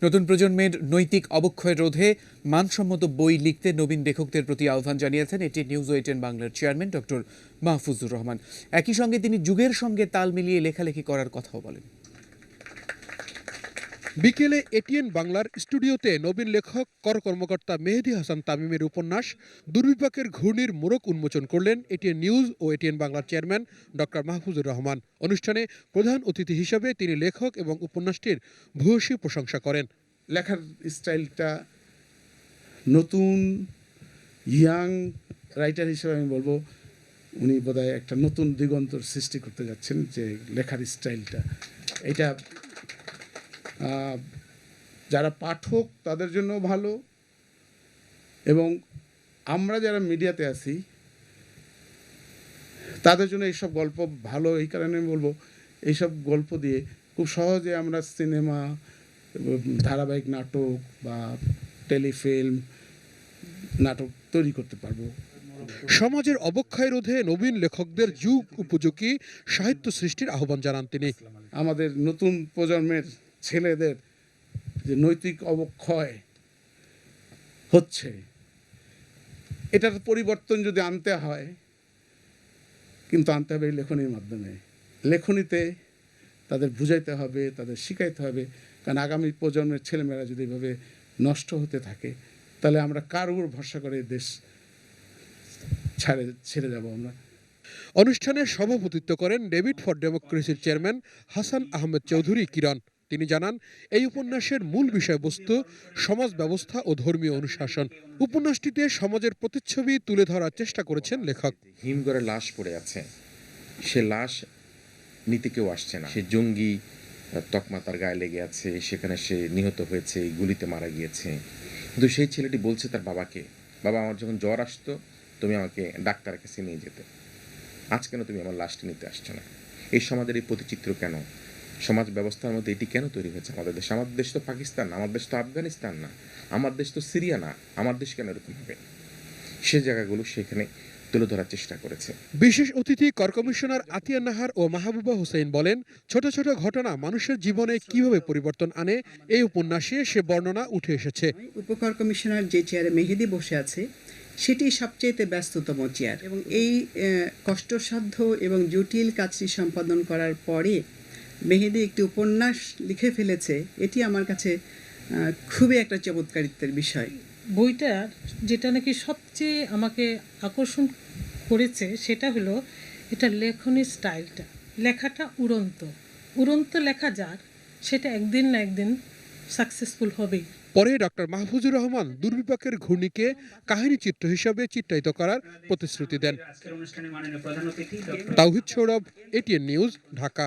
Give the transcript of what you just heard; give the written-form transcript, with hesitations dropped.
নতুন প্রজন্মের নৈতিক অবক্ষয় রোধে মানসম্মত বই লিখতে নবীন লেখকদের প্রতি আহ্বান জানিয়েছেন এটিএন নিউজ ও এটিএন বাংলার চেয়ারম্যান ডক্টর মাহফুজুর রহমান। একই সঙ্গে তিনি যুগের সঙ্গে তাল মিলিয়ে লেখালেখি করার কথাও বলেন। বিকেলে এটিএন বাংলার স্টুডিওতে নবীন লেখক কর্মকর্তা মেহেদী হাসান তামিমের উপন্যাস দুর্বিপাকের ঘূর্ণির মোড়ক উন্মোচন করলেন এটিএন নিউজ ও এটিএন বাংলার চেয়ারম্যান ডক্টর মাহফুজুর রহমান। অনুষ্ঠানে প্রধান অতিথি হিসেবে তিনি লেখক এবং উপন্যাসটির ভূয়সী প্রশংসা করেন। লেখার স্টাইলটা নতুন ইয়াং রাইটার হিসেবে আমি বলবো উনি বোধহয় একটা নতুন দিগন্তর সৃষ্টি করতে যাচ্ছেন, যে লেখার স্টাইলটা এটা যারা পাঠক তাদের জন্য ভালো, এবং আমরা যারা মিডিয়াতে আছি তাদের জন্য এইসব গল্প ভালো। এই কারণে আমি বলবো এইসব গল্প দিয়ে খুব সহজে আমরা সিনেমা, ধারাবাহিক নাটক বা টেলিফিল্ম নাটক তৈরি করতে পারবো। সমাজের অবক্ষয় রোধে নবীন লেখকদের যুগ উপযোগী সাহিত্য সৃষ্টির আহ্বান জানান তিনি। আমাদের নতুন প্রজন্মের ছেলেদের যে নৈতিক অবক্ষয় হচ্ছে, এটার পরিবর্তন যদি আনতে হয়, কিন্তু আনতে হবে এই লেখনীর মাধ্যমে। লেখনীতে তাদের বুঝাইতে হবে, তাদের শিখাইতে হবে, কারণ আগামী প্রজন্মের ছেলেমেয়েরা যদি এভাবে নষ্ট হতে থাকে তাহলে আমরা কার উপর ভরসা করে দেশ ছেড়ে যাব আমরা। অনুষ্ঠানে সভাপতিত্ব করেন ডেভিড ফর ডেমোক্রেসির চেয়ারম্যান হাসান আহমেদ চৌধুরী কিরণ। তিনি জানান, এই উপন্যাসের মূল বিষয়বস্তু সমাজ ব্যবস্থা ও ধর্মীয় অনুশাসন। উপন্যাসটিতে সমাজের প্রতিচ্ছবি তুলে ধরার চেষ্টা করেছেন লেখক। হিমঘরে লাশ পড়ে আছে, সে লাশ নিতে কেউ আসছে না, সে জঙ্গি তকমা তার গায়ে লেগে আছে, সেখানে সে নিহত হয়েছে, গুলিতে মারা গিয়েছে। কিন্তু সেই ছেলেটি বলছে তার বাবাকে, বাবা আমার যখন জ্বর আসতো তুমি আমাকে ডাক্তারের কাছে নিয়ে যেতে, আজ কেন তুমি আমার লাশটি নিতে আসছো না? এই সমাজের এই প্রতিচিত্র কেন? সমাজ ব্যবস্থার মধ্যে এটি কেন তৈরি হয়েছে আমাদের দেশে? আমার দেশ তো পাকিস্তান না, আমার দেশ তো আফগানিস্তান না, আমার দেশ তো সিরিয়া না, আমার দেশ কেন এরকম হবে? সে জায়গাগুলো সেখানে তুলে ধরার চেষ্টা করেছে। বিশেষ অতিথি কর কমিশনার আতিয়া নাহার ও মাহবুবা হোসেন বলেন, ছোট ছোট ঘটনা মানুষের জীবনে কিভাবে পরিবর্তন আনে এই উপন্যাসে সে বর্ণনা উঠে এসেছে। উপকর কমিশনার যে চেয়ারে মেহেদী বসে আছে সেটি সবচেয়ে ব্যস্ততম চেয়ার, এবং এই কষ্টসাধ্য এবং জটিল কাজটি সম্পাদন করার পরে মেহেদী একটি উপন্যাস লিখে ফেলেছে, এটি আমার কাছে খুবই একটা চমৎকারিত্বের বিষয়। বইটার যেটা নাকি সবচেয়ে আমাকে আকর্ষণ করেছে সেটা হলো এটা লেখনের স্টাইলটা। লেখাটা উড়ন্ত লেখা যার, সেটা একদিন না একদিন সাকসেসফুল হবেই। পরে ডক্টর মাহফুজুর রহমান দুর্বিপাকের ঘূর্ণিকে কাহিনী চিত্র হিসাবে চিত্রায়িত করার প্রতিশ্রুতি দেন। তাওহিদ সৌরভ, এটিএন নিউজ, ঢাকা।